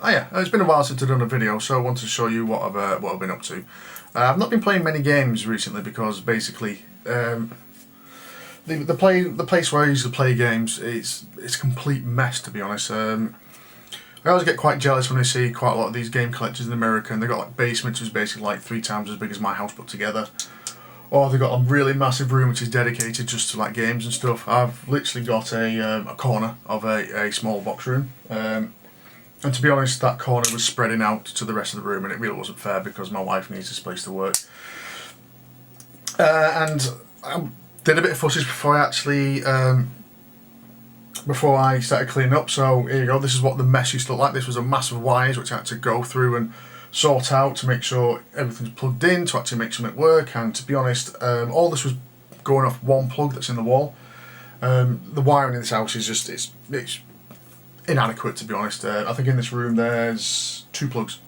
Oh yeah, it's been a while since I've done a video, so I wanted to show you what I've been up to. I've not been playing many games recently because basically the place where I usually play games it's a complete mess, to be honest. I always get quite jealous when I see quite a lot of these game collectors in America, and they've got like basements which is basically like 3 times as big as my house put together. Or they've got a really massive room which is dedicated just to like games and stuff. I've literally got a corner of a small box room. And to be honest, that corner was spreading out to the rest of the room, and it really wasn't fair because my wife needs this place to work. And I did a bit of footage before I started cleaning up. So here you go. This is what the mess used to look like. This was a mass of wires which I had to go through and sort out to make sure everything's plugged in to actually make something work. And to be honest, all this was going off one plug that's in the wall. The wiring in this house is just it's inadequate, to be honest. I think in this room there's 2 plugs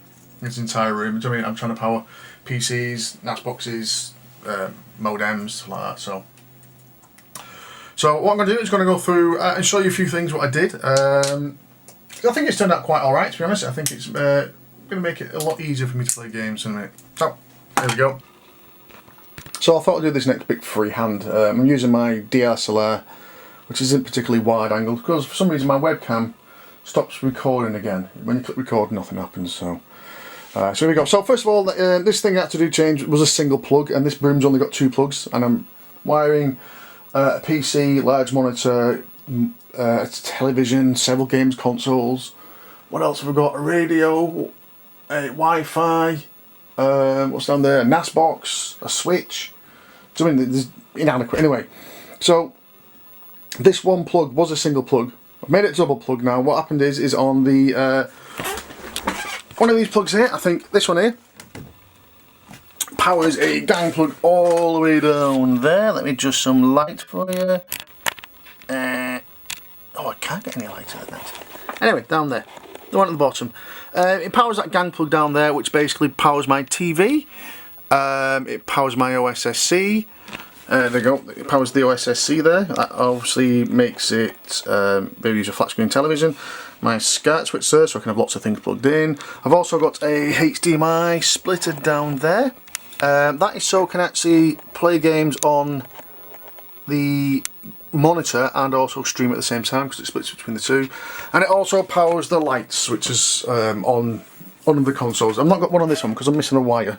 in this entire room. I mean, I'm trying to power PCs, NAS boxes, modems, stuff like that. So what I'm going to do is going to go through and show you a few things what I did. I think it's turned out quite alright, to be honest. I think it's going to make it a lot easier for me to play games in a minute. So, there we go. So I thought I'd do this next bit freehand. I'm using my DSLR, which isn't particularly wide angle, because for some reason my webcam stops recording again. When you click record, nothing happens. So here we go. So first of all, this thing I had to do change was a single plug, and this room's only got 2 plugs, and I'm wiring a PC, large monitor, a television, several games consoles. What else have we got? A radio, a Wi-Fi, what's down there? A NAS box, a switch. So I mean, there's inadequate. Anyway, so this one plug was a single plug. I've made it double plug now. What happened is on the one of these plugs here, I think this one here, powers a gang plug all the way down there. Let me adjust some light for you. Oh, I can't get any light out of that. Anyway, down there, the one at the bottom. It powers that gang plug down there, which basically powers my TV. It powers my OSSC. There you go, it powers the OSSC there. That obviously makes it maybe use a flat screen television. My SCART switch there, so I can have lots of things plugged in. I've also got a HDMI splitter down there. That is so I can actually play games on the monitor and also stream at the same time, because it splits between the two. And it also powers the lights, which is on the consoles. I've not got one on this one because I'm missing a wire.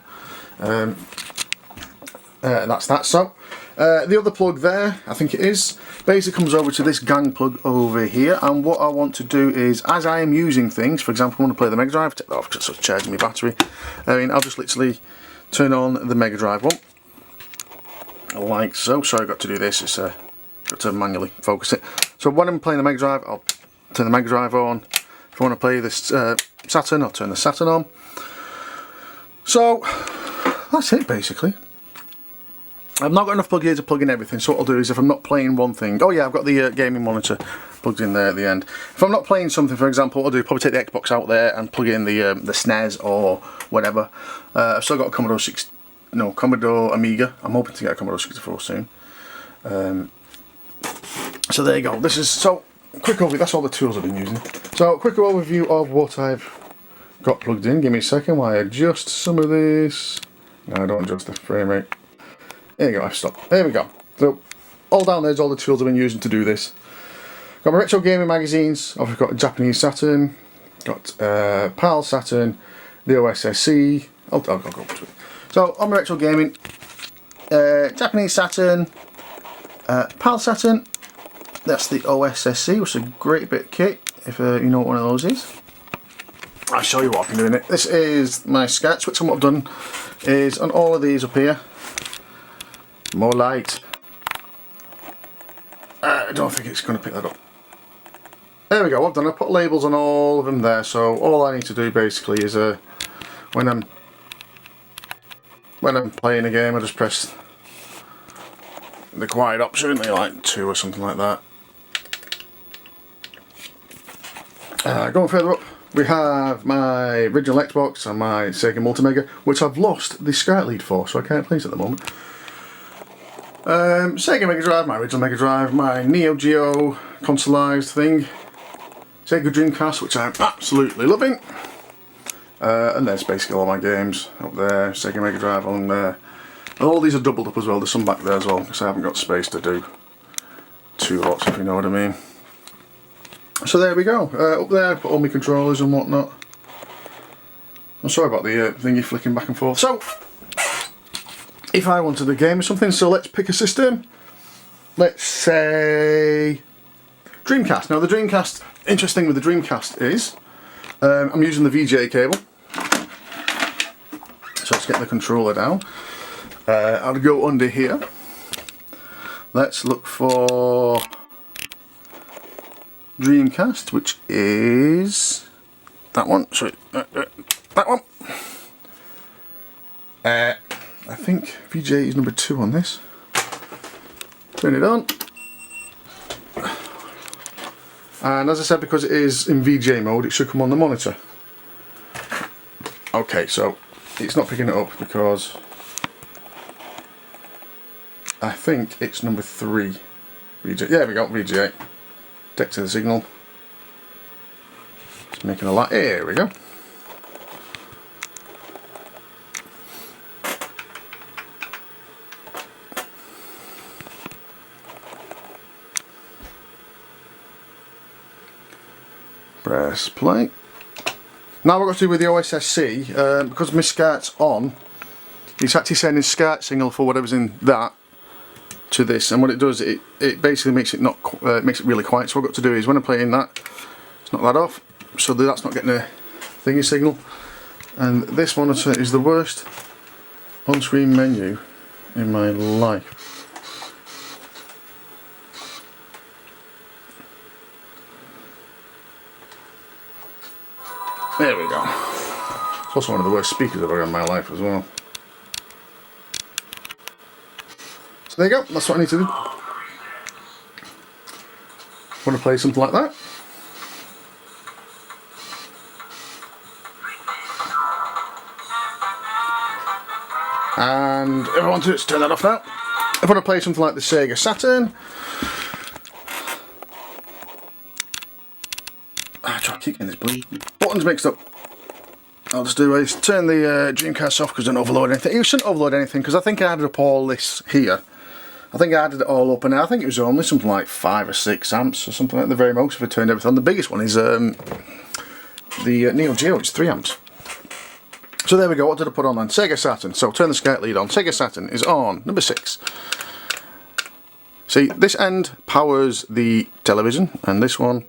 That's that. So the other plug there, I think it is, basically comes over to this gang plug over here, and what I want to do is, as I am using things, for example, I want to play the Mega Drive, take that off because it's charging my battery. I'll just literally turn on the Mega Drive one, like so. Sorry, I got to do this. It's got to manually focus it. So when I'm playing the Mega Drive, I'll turn the Mega Drive on. If I want to play this Saturn, I'll turn the Saturn on. So that's it basically. I've not got enough plug here to plug in everything, so what I'll do is, if I'm not playing one thing, oh yeah, I've got the gaming monitor plugged in there at the end. If I'm not playing something, for example, what I'll do, probably take the Xbox out there and plug in the SNES or whatever. I've still got a Commodore Amiga. I'm hoping to get a Commodore 64 soon. So there you go. This is, so quick overview, that's all the tools I've been using. So quick overview of what I've got plugged in. Give me a second while I adjust some of this. No, I don't adjust the frame rate. There you go, I've stopped. There we go. So all down there's all the tools I've been using to do this. Got my retro gaming magazines. I've got a Japanese Saturn, got PAL Saturn, the OSSC. I'll go to it. So on my retro gaming, Japanese Saturn, PAL Saturn. That's the OSSC, which is a great bit of kit if you know what one of those is. I'll show you what I've been doing it. This is my SCART switch, and what I've done is on all of these up here. More light. I don't think it's going to pick that up. There we go, I've done. I put labels on all of them there, so all I need to do basically is when I'm playing a game, I just press the quiet option, like 2 or something like that. Going further up, we have my original Xbox and my Sega Multimega, which I've lost the SCART lead for, so I can't play it at the moment. Sega Mega Drive, my original Mega Drive, my Neo Geo consoleized thing, Sega Dreamcast, which I'm absolutely loving. And there's basically all my games up there. Sega Mega Drive on there. And all these are doubled up as well. There's some back there as well, because I haven't got space to do 2 lots, if you know what I mean. So there we go. Up there I put all my controllers and whatnot. I'm sorry about the thingy flicking back and forth. So, if I wanted a game or something, so let's pick a system. Let's say Dreamcast. Now the Dreamcast, interesting with the Dreamcast is, I'm using the VGA cable. So let's get the controller down. I'll go under here. Let's look for Dreamcast, which is that one. Sorry, that one. I think VGA is number 2 on this. Turn it on. And as I said, because it is in VGA mode, it should come on the monitor. Okay, so it's not picking it up because I think it's number 3. VGA. Yeah, we got VGA. Detect the signal. It's making a light. Here we go. Press play. Now what I've got to do with the OSSC, because my SCART's on, it's actually sending SCART signal for whatever's in that to this, and what it does, it basically makes it makes it really quiet. So what I've got to do is when I'm playing that, let's knock that off, so that's not getting a thingy signal. And this monitor is the worst on-screen menu in my life. There we go. It's also one of the worst speakers I've ever had in my life as well. So there you go, that's what I need to do. Want to play something like that? And if I want to just turn that off now. If I want to play something like the Sega Saturn, I try to keep getting this buttons mixed up. I'll just do is turn the Dreamcast off because I don't overload anything. You shouldn't overload anything because I think I added up all this here. I think I added it all up, and I think it was only something like 5 or 6 amps or something like the very most if I turned everything on. The biggest one is the Neo Geo, it's 3 amps. So there we go, what did I put on then? Sega Saturn. So turn the SCART lead on. Sega Saturn is on, number 6. See, this end powers the television, and this one,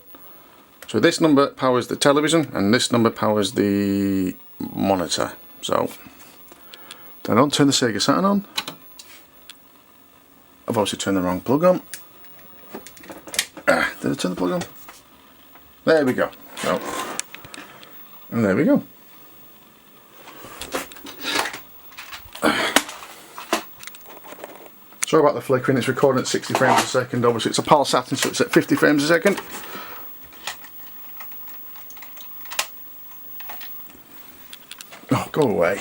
so this number powers the television, and this number powers the monitor. So, I don't turn the Sega Saturn on. I've obviously turned the wrong plug on. Did I turn the plug on? There we go. So, and there we go. Sorry about the flickering, it's recording at 60 frames a second. Obviously it's a PAL Saturn, so it's at 50 frames a second. Oh, go away.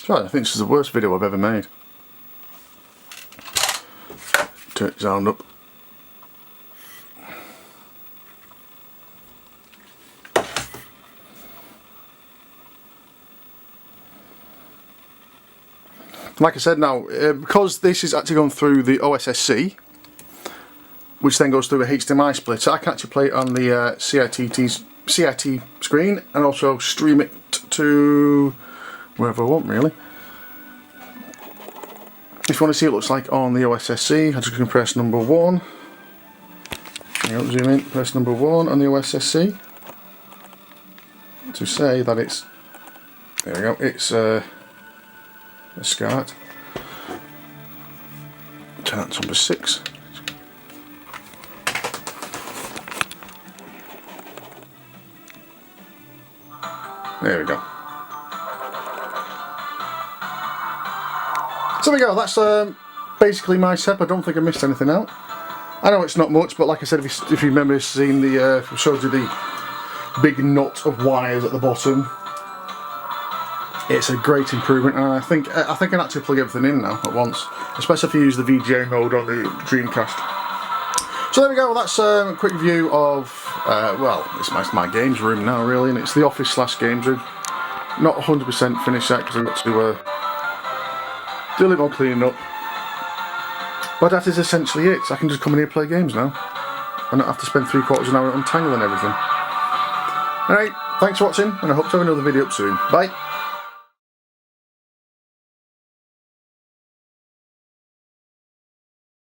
Sorry, I think this is the worst video I've ever made. Turn it sound up. Like I said now, because this is actually going through the OSSC, which then goes through a HDMI splitter, I can actually play it on the CRT screen and also stream it to wherever I want, really. If you want to see what it looks like on the OSSC, I just can press number 1. Zoom in, press number 1 on the OSSC to say that it's, there we go, it's a SCART. Turn that to number 6. There we go. So there we go, that's basically my setup. I don't think I missed anything out. I know it's not much, but like I said, if you remember seeing the, I showed you the big nut of wires at the bottom it's a great improvement, and I think I can actually plug everything in now at once, especially if you use the VGA mode on the Dreamcast. So there we go. That's a quick view of well, it's my games room now, really, and it's the office / games room. Not 100% finished yet because I've got to do a little more cleaning up. But that is essentially it. I can just come in here and play games now. I don't have to spend 3/4 of an hour untangling everything. Alright, thanks for watching, and I hope to have another video up soon. Bye!